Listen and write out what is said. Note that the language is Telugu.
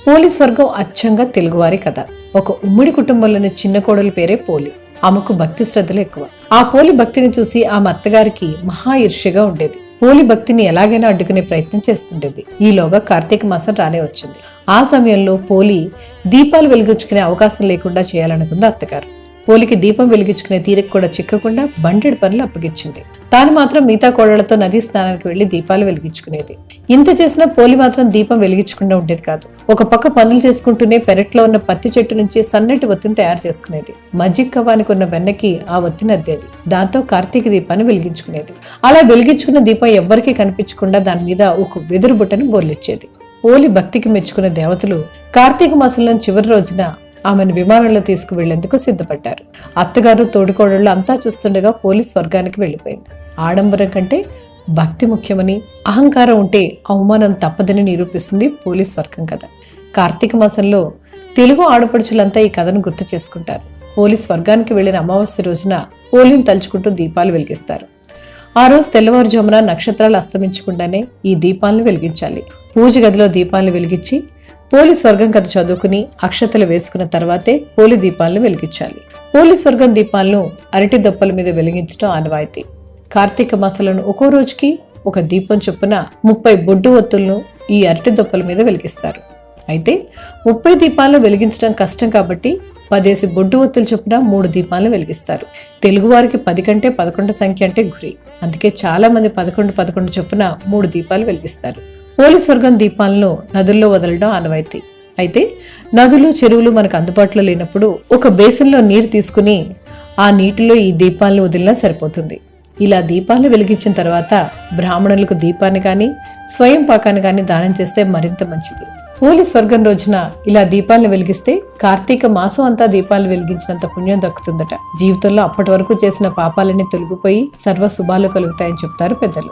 పోలి స్వర్గం అచ్చంగా తెలుగువారి కథ. ఒక ఉమ్మడి కుటుంబంలోని చిన్న కోడలి పేరే పోలి. ఆమెకు భక్తి శ్రద్ధలు ఎక్కువ. ఆ పోలి భక్తిని చూసి ఆమె అత్తగారికి మహా ఈర్ష్యగా ఉండేది. పోలి భక్తిని ఎలాగైనా అడ్డుకునే ప్రయత్నం చేస్తుండేది. ఈలోగా కార్తీక మాసం రానే వచ్చింది. ఆ సమయంలో పోలి దీపాలు వెలిగించుకునే అవకాశం లేకుండా చేయాలనుకుంది అత్తగారు. పోలికి దీపం వెలిగించుకునే తీరిక కూడా చిక్కకుండా బండెడు పనులు అప్పగించింది. తాను మాత్రం మిగతా కోడళ్లతో నదీ స్నానానికి వెళ్లి దీపాలు వెలిగించుకునేది. ఇంత చేసినా పోలి మాత్రం దీపం వెలిగించకుండా ఉండేది కాదు. ఒక పక్క పనులు చేసుకుంటూనే పెరట్లో ఉన్న పత్తి చెట్టు నుంచి సన్నటి ఒత్తిని తయారు చేసుకునేది. మజ్జిగ కవ్వానికి ఉన్న వెన్నకి ఆ ఒత్తిని అద్దేది. దాంతో కార్తీక దీపాన్ని వెలిగించుకునేది. అలా వెలిగించుకున్న దీపం ఎవ్వరికీ కనిపించకుండా దాని మీద ఒక వెదురు బుట్టను బోర్లిచ్చేది. పోలి భక్తికి మెచ్చుకున్న దేవతలు కార్తీక మాసంలో చివరి రోజున ఆమెను విమానంలో తీసుకువెళ్లేందుకు సిద్ధపడ్డారు. అత్తగారు తోడికోడళ్ళు అంతా చూస్తుండగా పోలి స్వర్గానికి వెళ్లిపోయింది. ఆడంబరం కంటే భక్తి ముఖ్యమని, అహంకారం ఉంటే అవమానం తప్పదని నిరూపిస్తుంది పోలి స్వర్గం కథ. కార్తీక మాసంలో తెలుగు ఆడపడుచులంతా ఈ కథను గుర్తు చేసుకుంటారు. పోలి స్వర్గానికి వెళ్లిన అమావాస్య రోజున పోలిని తలుచుకుంటూ దీపాలు వెలిగిస్తారు. ఆ రోజు తెల్లవారుజామున నక్షత్రాలు అస్తమించకుండానే ఈ దీపాలను వెలిగించాలి. పూజ గదిలో దీపాలను వెలిగించి పోలి స్వర్గం కథ చదువుకుని అక్షతలు వేసుకున్న తర్వాతే పోలి దీపాలను వెలిగించాలి. పోలి స్వర్గం దీపాలను అరటి దొప్పల మీద వెలిగించడం ఆనవాయితీ. కార్తీక మాసంలోను ఒక్కో రోజుకి ఒక దీపం చొప్పున 30 బొడ్డు ఒత్తులను ఈ అరటి దొప్పల మీద వెలిగిస్తారు. అయితే 30 దీపాలను వెలిగించడం కష్టం కాబట్టి 10 బొడ్డు ఒత్తులు చొప్పున 3 దీపాలను వెలిగిస్తారు. తెలుగువారికి 10 కంటే 11 సంఖ్య అంటే గురి. అందుకే చాలా మంది 11 చొప్పున 3 దీపాలు వెలిగిస్తారు. పోలి స్వర్గం దీపాలను నదుల్లో వదలడం ఆనవాయితీ. అయితే నదులు, చెరువులు మనకు అందుబాటులో లేనప్పుడు ఒక బేసిన్లో నీరు తీసుకుని ఆ నీటిలో ఈ దీపాలను వదిలినా సరిపోతుంది. ఇలా దీపాలను వెలిగించిన తర్వాత బ్రాహ్మణులకు దీపాన్ని కానీ స్వయం పాకాన్ని కానీ దానం చేస్తే మరింత మంచిది. పోలి స్వర్గం రోజున ఇలా దీపాలను వెలిగిస్తే కార్తీక మాసం అంతా దీపాలు వెలిగించినంత పుణ్యం దక్కుతుందట. జీవితంలో అప్పటి వరకు చేసిన పాపాలన్నీ తొలగిపోయి సర్వ శుభాలు కలుగుతాయని చెప్తారు పెద్దలు.